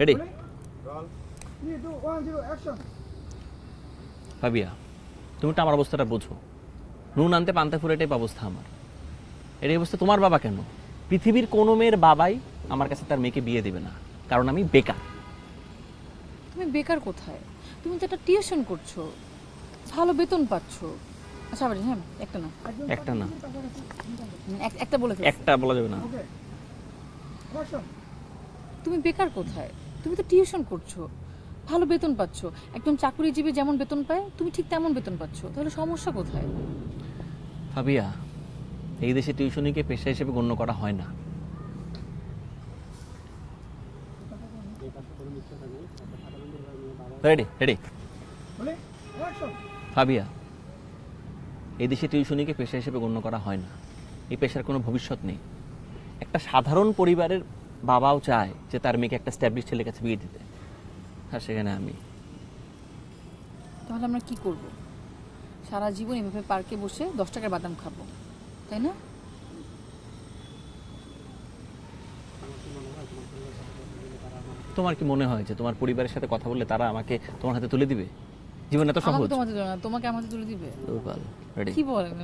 Ready? ভাবিয়া, তুমি তো আমার অবস্থাটা বোঝো। নুন আনতে পান্তা ফুরে টাইপ অবস্থা আমার। এর এই অবস্থা তোমার বাবা কেন? পৃথিবীর কোনো মেয়ের বাবাই আমার কাছে তার মেয়েকে বিয়ে দিবে না, কারণ আমি বেকার। তুমি বেকার কোথায়? তুমি তো একটা টিউশন করছো, ভালো বেতন পাচ্ছ। আচ্ছা আবার হ্যাঁ, একটা না, একটা না, একটা বলে ফেলছি। একটা বলা যাবে না। তুমি বেকার কোথায়? তুমি তো টিউশন করছো, ভালো বেতন পাচ্ছ। একজন চাকরিজীবী যেমন বেতন পায় তুমি ঠিক তেমন বেতন পাচ্ছ, তাহলে সমস্যা কোথায়? ভাবিয়া, এই দেশে টিউশনিকে পেশা হিসেবে গণ্য করা হয় না। রেডি? রেডি? ভাবিয়া, এই দেশে টিউশনিকে পেশা হিসেবে গণ্য করা হয় না। এই পেশার কোনো ভবিষ্যৎ নেই। একটা সাধারণ পরিবারের বাবাও চায় যে তার মেয়েকে একটা স্ট্যাবলিশ ছেলের কাছে বিয়ে দিতে, আর সেখানে আমি। তাহলে আমরা কি করব? সারা জীবন এভাবে পার্কে বসে 10 টাকার বাদাম খাবো, তাই না? তোমার কি মনে হয় যে তোমার পরিবারের সাথে কথা বললে তারা আমাকে তোমার হাতে তুলে দিবে? জীবন এত আমাকে সহজ? তোমাদের জন্য না, তোমাকে আমাদের তুলে দিবে? রেডি? কি বলেন?